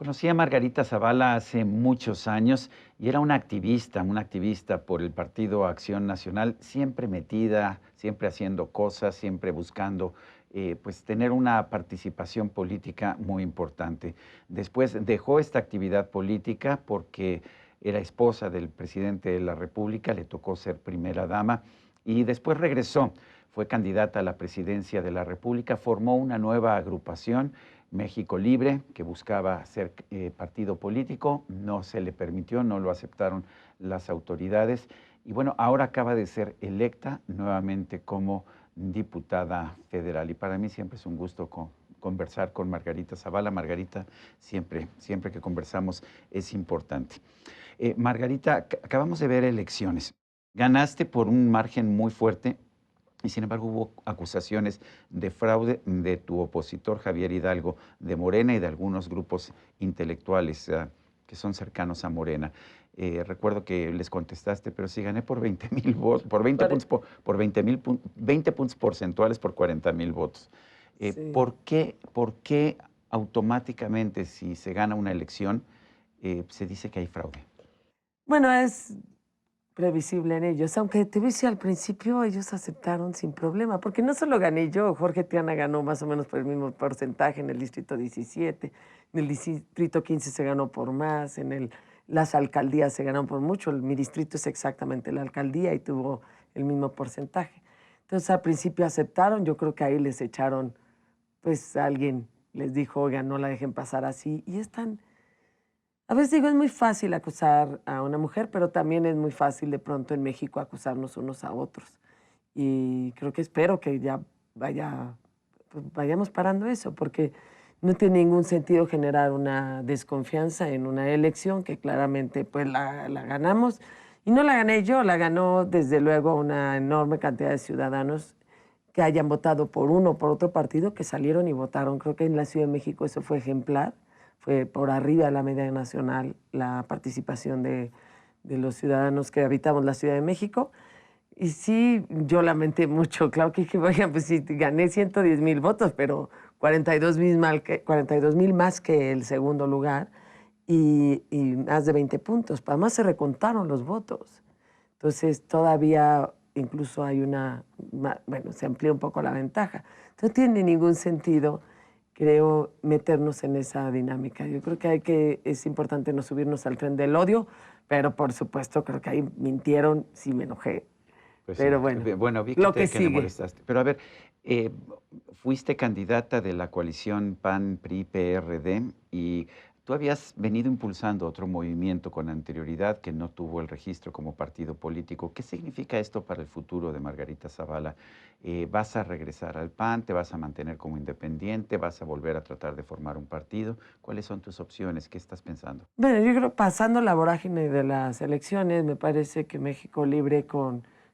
Conocí a Margarita Zavala hace muchos años y era una activista por el Partido Acción Nacional, siempre metida, siempre haciendo cosas, siempre buscando pues tener una participación política muy importante. Después dejó esta actividad política porque era esposa del presidente de la República, le tocó ser primera dama y después regresó. Fue candidata a la presidencia de la República, formó una nueva agrupación, México Libre, que buscaba ser partido político, no se le permitió, no lo aceptaron las autoridades y bueno, ahora acaba de ser electa nuevamente como diputada federal y para mí siempre es un gusto conversar con Margarita Zavala. Margarita, siempre que conversamos es importante. Margarita, acabamos de ver elecciones. Ganaste por un margen muy fuerte y sin embargo hubo acusaciones de fraude de tu opositor Javier Hidalgo, de Morena y de algunos grupos intelectuales que son cercanos a Morena. Recuerdo que les contestaste, pero si gané por 20,000 votos, por 20 puntos, por 20 puntos porcentuales por 40,000 votos. Sí. ¿Por qué automáticamente si se gana una elección se dice que hay fraude? Bueno, es previsible en ellos, aunque te voy a decir, al principio ellos aceptaron sin problema, porque no solo gané yo, Jorge Triana ganó más o menos por el mismo porcentaje en el distrito 17, en el distrito 15 se ganó por más, las alcaldías se ganaron por mucho, mi distrito es exactamente la alcaldía y tuvo el mismo porcentaje. Entonces al principio aceptaron, yo creo que ahí les echaron, pues alguien les dijo, oigan, no la dejen pasar así, y están. A veces digo, es muy fácil acusar a una mujer, pero también es muy fácil de pronto en México acusarnos unos a otros. Y creo que espero que ya pues vayamos parando eso, porque no tiene ningún sentido generar una desconfianza en una elección que claramente pues la ganamos. Y no la gané yo, la ganó desde luego una enorme cantidad de ciudadanos que hayan votado por uno o por otro partido, que salieron y votaron. Creo que en la Ciudad de México eso fue ejemplar, fue por arriba de la media nacional la participación de los ciudadanos que habitamos la Ciudad de México. Y sí, yo lamenté mucho, claro que dije, oigan, pues sí, gané 110,000 votos, pero 42,000 más que el segundo lugar y más de 20 puntos. Además se recontaron los votos. Entonces todavía incluso hay bueno, se amplía un poco la ventaja. Entonces no tiene ningún sentido, creo, meternos en esa dinámica. Yo creo que es importante no subirnos al tren del odio, pero por supuesto creo que ahí mintieron, sí me enojé. Pues sí, Pero bueno, bueno, vi lo que que le sigue. molestaste. Pero a ver, eh, fuiste candidata de la coalición PAN, PRI, PRD y tú habías venido impulsando otro movimiento con anterioridad que no tuvo el registro como partido político. ¿Qué significa esto para el futuro de Margarita Zavala? ¿Vas a regresar al PAN? ¿Te vas a mantener como independiente? ¿Vas a volver a tratar de formar un partido? ¿Cuáles son tus opciones? ¿Qué estás pensando? Bueno, yo creo pasando la vorágine de las elecciones, me parece que México Libre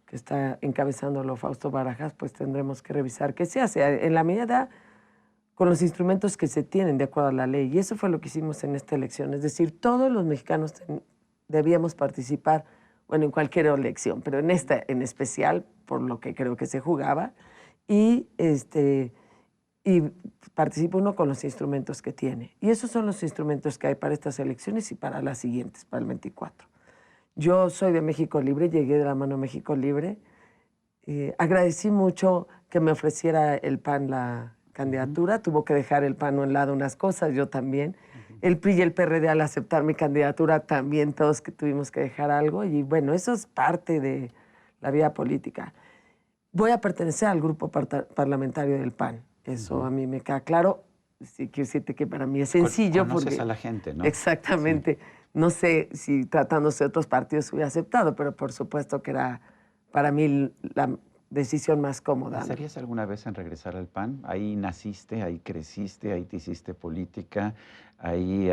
que está encabezándolo Fausto Barajas, pues tendremos que revisar qué se hace en la medida con los instrumentos que se tienen de acuerdo a la ley. Y eso fue lo que hicimos en esta elección. Es decir, todos los mexicanos debíamos participar, bueno, en cualquier elección, pero en esta en especial, por lo que creo que se jugaba, y, y participa uno con los instrumentos que tiene. Y esos son los instrumentos que hay para estas elecciones y para las siguientes, para el 24. Yo soy de México Libre, llegué de la mano México Libre. Agradecí mucho que me ofreciera el PAN la Ujú, candidatura. Tuvo que dejar el PAN a un lado unas cosas, yo también. ujú. El PRI y el PRD al aceptar mi candidatura también todos que tuvimos que dejar algo. Y bueno, eso es parte de la vida política. Voy a pertenecer al grupo parlamentario del PAN. Eso Ujú. a mí me queda claro. Sí, quiero decirte que para mí es sencillo Conoces a porque la gente, ¿no? Sí. exactamente, no sé si tratándose de otros partidos hubiera aceptado, pero por supuesto que era para mí la decisión más cómoda. ¿Pensarías alguna vez en regresar al PAN? Ahí naciste, ahí creciste, ahí te hiciste política, ahí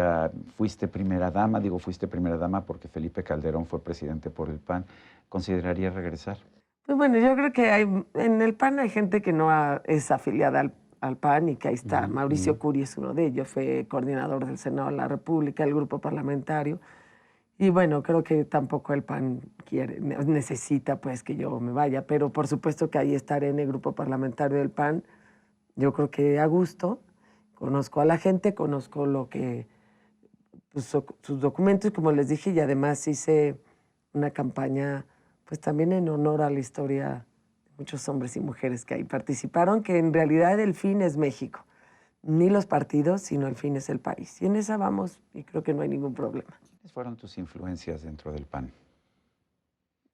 fuiste primera dama, digo fuiste primera dama porque Felipe Calderón fue presidente por el PAN. ¿Considerarías regresar? Pues bueno, yo creo que en el PAN hay gente que no es afiliada al PAN y que ahí está. Ujú, ujú. Mauricio Curi es uno de ellos, fue coordinador del Senado de la República, el grupo parlamentario. Y bueno, creo que tampoco el PAN necesita pues que yo me vaya, pero por supuesto que ahí estaré en el grupo parlamentario del PAN. Yo creo que a gusto, conozco a la gente, conozco sus documentos, como les dije, y además hice una campaña, pues también en honor a la historia de muchos hombres y mujeres que ahí participaron, que en realidad el fin es México. Ni los partidos, sino el fin es el país. Y en esa vamos, y creo que no hay ningún problema. ¿Quiénes fueron tus influencias dentro del PAN?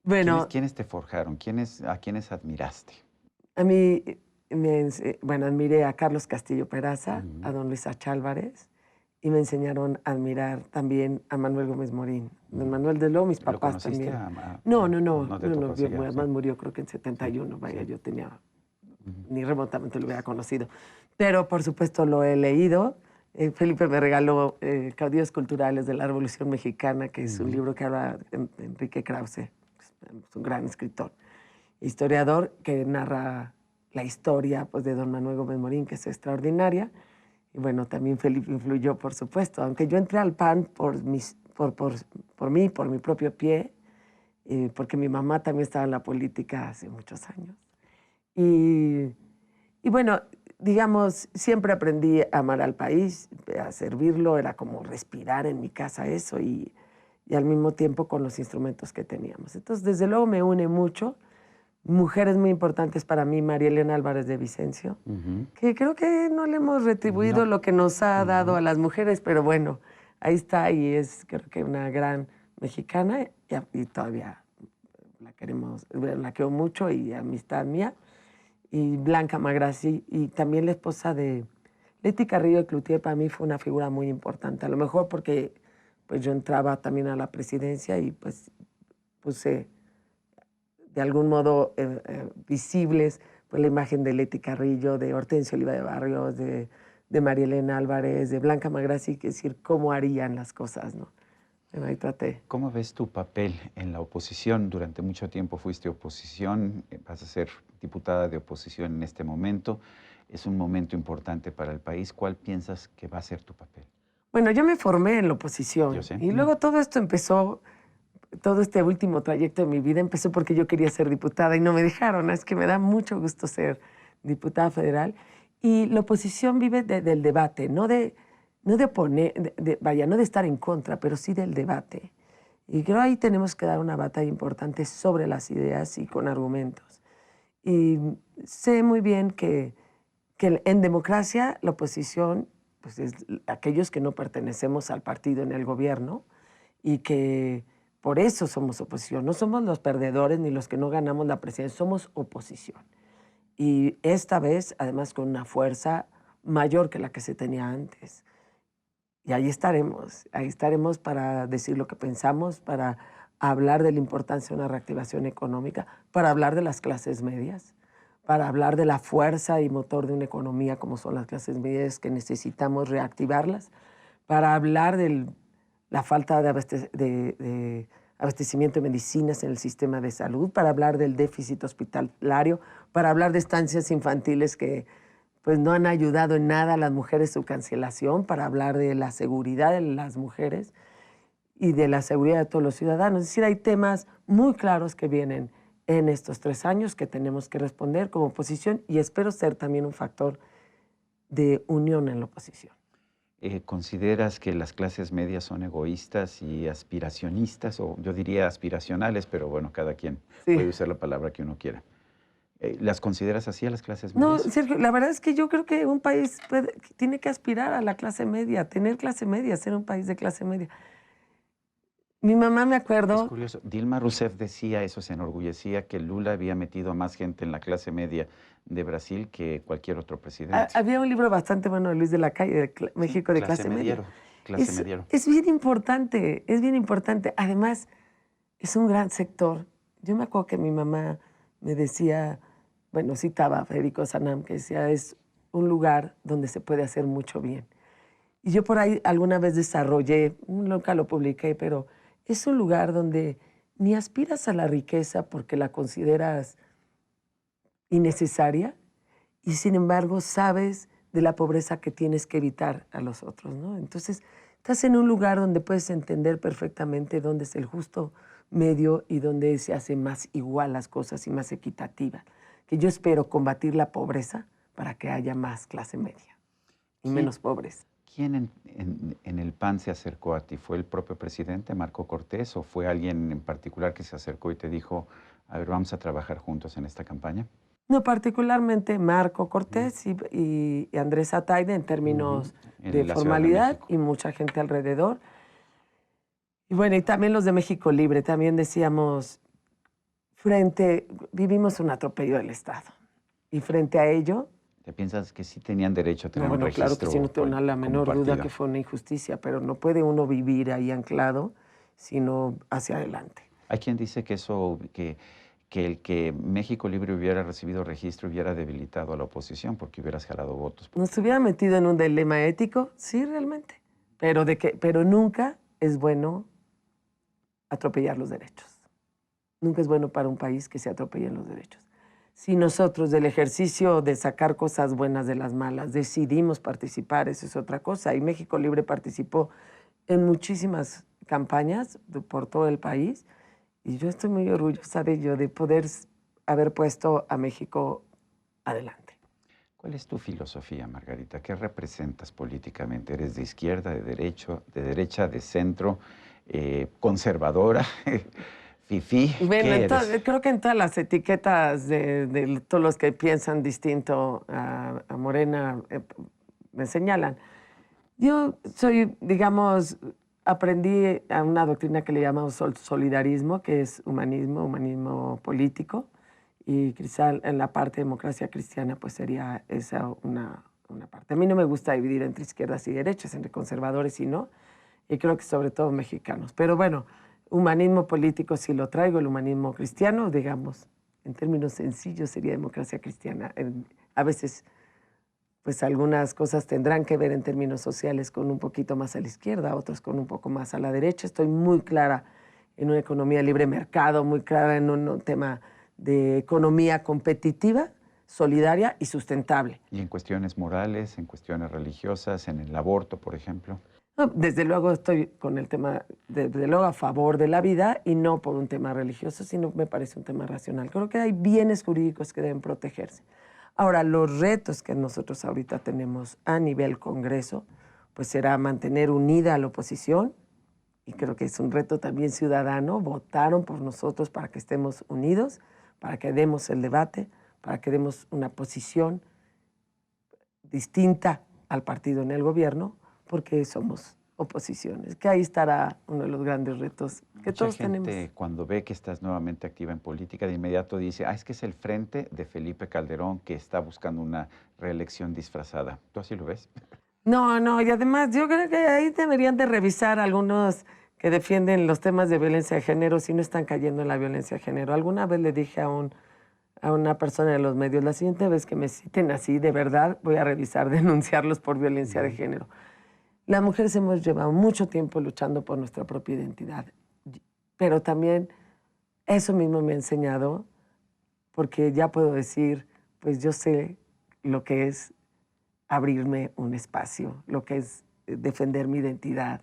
Bueno, ¿Quiénes te forjaron? ¿A quiénes admiraste? a mí, bueno, admiré a Carlos Castillo Peraza, a don Luis Achálvarez, y me enseñaron a admirar también a Manuel Gómez Morín. Don Manuel, de luego mis ¿Lo papás conociste también. No, te tocó así, además sí. murió creo que en 71, vaya, sí. yo tenía, ni remotamente lo hubiera conocido. Pero por supuesto lo he leído. Felipe me regaló Caudillos Culturales de la Revolución Mexicana, que es un libro que habla de Enrique Krause, es un gran escritor, historiador, que narra la historia pues, de don Manuel Gómez Morín, que es extraordinaria. Y bueno, también Felipe influyó, por supuesto, aunque yo entré al PAN por mí, por mi propio pie, porque mi mamá también estaba en la política hace muchos años. Y bueno, digamos, siempre aprendí a amar al país, a servirlo, era como respirar en mi casa eso y al mismo tiempo con los instrumentos que teníamos. Entonces, desde luego me une mucho. Mujeres muy importantes para mí, María Elena Álvarez de Vicencio, que creo que no le hemos retribuido lo que nos ha dado a las mujeres, pero bueno, ahí está y es creo que una gran mexicana y todavía la queremos, la quiero mucho y amistad mía. Y Blanca Magrassi, y también la esposa de Leti Carrillo de Cloutier, para mí fue una figura muy importante. A lo mejor porque pues, yo entraba también a la presidencia y pues puse de algún modo visibles pues, la imagen de Leti Carrillo, de Hortensio Oliva de Barrios, de María Elena Álvarez, de Blanca Magrassi, que decir cómo harían las cosas, ¿no? Bueno, ahí traté. ¿Cómo ves tu papel en la oposición? Durante mucho tiempo fuiste oposición, vas a ser diputada de oposición en este momento. Es un momento importante para el país. ¿Cuál piensas que va a ser tu papel? Bueno, yo me formé en la oposición. Yo sé. Y luego todo esto empezó, todo este último trayecto de mi vida empezó porque yo quería ser diputada y no me dejaron. Es que me da mucho gusto ser diputada federal. Y la oposición vive del debate, no de oponer, no de estar en contra, pero sí del debate. Y creo ahí tenemos que dar una batalla importante sobre las ideas y con argumentos. Y sé muy bien que en democracia la oposición pues es aquellos que no pertenecemos al partido en el gobierno y que por eso somos oposición. No somos los perdedores ni los que no ganamos la presidencia, somos oposición. Y esta vez, además, con una fuerza mayor que la que se tenía antes. Y ahí estaremos para decir lo que pensamos, para hablar de la importancia de una reactivación económica, para hablar de las clases medias, para hablar de la fuerza y motor de una economía como son las clases medias que necesitamos reactivarlas, para hablar de la falta de abastecimiento de medicinas en el sistema de salud, para hablar del déficit hospitalario, para hablar de estancias infantiles que pues no han ayudado en nada a las mujeres su cancelación, para hablar de la seguridad de las mujeres y de la seguridad de todos los ciudadanos. Es decir, hay temas muy claros que vienen en estos 3 años que tenemos que responder como oposición y espero ser también un factor de unión en la oposición. ¿Consideras que las clases medias son egoístas y aspiracionistas? O yo diría aspiracionales, pero bueno, cada quien puede usar la palabra que uno quiera. ¿Las consideras así a las clases medias? No, Sergio, la verdad es que yo creo que un país tiene que aspirar a la clase media, tener clase media, ser un país de clase media. Mi mamá, me acuerdo... Es curioso, Dilma Rousseff decía eso, se enorgullecía que Lula había metido a más gente en la clase media de Brasil que cualquier otro presidente. Había un libro bastante bueno de Luis de la Calle, de México de clase media. Clase mediero. Es bien importante, es bien importante. Además, es un gran sector. Yo me acuerdo que mi mamá me decía, bueno, citaba a Federico Sanam, que decía, es un lugar donde se puede hacer mucho bien. Y yo por ahí alguna vez desarrollé, nunca lo publiqué, pero es un lugar donde ni aspiras a la riqueza porque la consideras innecesaria y sin embargo sabes de la pobreza que tienes que evitar a los otros, ¿no? Entonces, estás en un lugar donde puedes entender perfectamente dónde es el justo medio y dónde se hace más igual las cosas y más equitativas. Que yo espero combatir la pobreza para que haya más clase media y menos pobres. ¿Quién en el PAN se acercó a ti? ¿Fue el propio presidente, Marco Cortés, o fue alguien en particular que se acercó y te dijo, a ver, vamos a trabajar juntos en esta campaña? No, particularmente Marco Mm. Cortés y Andrés Ataide en Ujú. términos de En la Ciudad de formalidad México. y mucha gente alrededor. Y bueno, y también los de México Libre, también decíamos, vivimos un atropello del Estado. Y frente a ello, ¿Te piensas que sí tenían derecho a no, tener un bueno, claro que sí, no registro tengo la como menor duda partido? que fue una injusticia, pero no puede uno vivir ahí anclado, sino hacia adelante. Hay quien dice que que el que México Libre hubiera recibido registro hubiera debilitado a la oposición porque hubieras jalado votos. ¿Nos hubiera metido en un dilema ético? Sí, realmente. Pero nunca es bueno atropellar los derechos. Nunca es bueno para un país que se atropellen los derechos. Si nosotros del ejercicio de sacar cosas buenas de las malas decidimos participar, eso es otra cosa. Y México Libre participó en muchísimas campañas por todo el país y yo estoy muy orgullosa de ello, de poder haber puesto a México adelante. ¿Cuál es tu filosofía, Margarita? ¿Qué representas políticamente? ¿Eres de izquierda, de derecha, de centro, conservadora, fifí? Bueno, ¿Qué eres? creo que en todas las etiquetas de todos los que piensan distinto a Morena me señalan. Yo soy, digamos, aprendí a una doctrina que le llamamos solidarismo, que es humanismo político, y quizá en la parte de democracia cristiana pues sería esa una parte. A mí no me gusta dividir entre izquierdas y derechas, entre conservadores y no, y creo que sobre todo mexicanos. Pero bueno, humanismo político sí lo traigo, el humanismo cristiano, digamos, en términos sencillos sería democracia cristiana. A veces pues algunas cosas tendrán que ver en términos sociales con un poquito más a la izquierda, otras con un poco más a la derecha. Estoy muy clara en una economía libre mercado, muy clara en un tema de economía competitiva, solidaria y sustentable. ¿Y en cuestiones morales, en cuestiones religiosas, en el aborto, por ejemplo? No, desde luego estoy con el tema, desde luego a favor de la vida y no por un tema religioso, sino me parece un tema racional. Creo que hay bienes jurídicos que deben protegerse. Ahora, los retos que nosotros ahorita tenemos a nivel Congreso, pues será mantener unida a la oposición, y creo que es un reto también ciudadano. Votaron por nosotros para que estemos unidos, para que demos el debate, para que demos una posición distinta al partido en el gobierno, porque somos oposiciones, que ahí estará uno de los grandes retos que Mucha todos tenemos. gente cuando ve que estás nuevamente activa en política, de inmediato dice, es que es el frente de Felipe Calderón que está buscando una reelección disfrazada. ¿Tú así lo ves? No, no, y además yo creo que ahí deberían de revisar algunos que defienden los temas de violencia de género si no están cayendo en la violencia de género. Alguna vez le dije a una persona de los medios, la siguiente vez que me citen así, de verdad, voy a revisar, denunciarlos por violencia de género. Las mujeres hemos llevado mucho tiempo luchando por nuestra propia identidad, pero también eso mismo me ha enseñado, porque ya puedo decir, pues yo sé lo que es abrirme un espacio, lo que es defender mi identidad,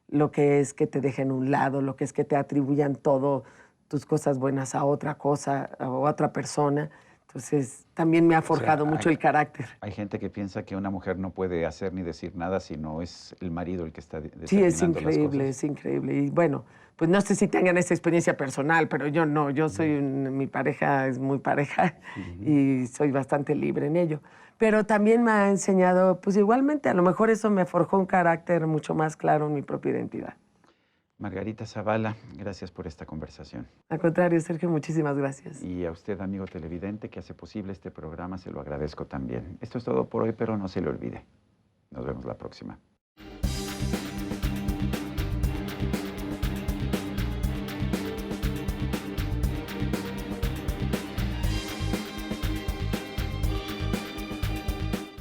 lo que es que te dejen a un lado, lo que es que te atribuyan todo tus cosas buenas a otra cosa, a otra persona. Entonces, también me ha O sea, forjado mucho el carácter. hay gente que piensa que una mujer no puede hacer ni decir nada si no es el marido el que está Sí, determinando las cosas. es increíble. Y bueno, pues no sé si tengan esa experiencia personal, pero yo no, yo soy, mi pareja es muy pareja y soy bastante libre en ello. Pero también me ha enseñado, pues igualmente, a lo mejor eso me forjó un carácter mucho más claro en mi propia identidad. Margarita Zavala, gracias por esta conversación. Al contrario, Sergio, muchísimas gracias. Y a usted, amigo televidente, que hace posible este programa, se lo agradezco también. Esto es todo por hoy, pero no se le olvide. Nos vemos la próxima.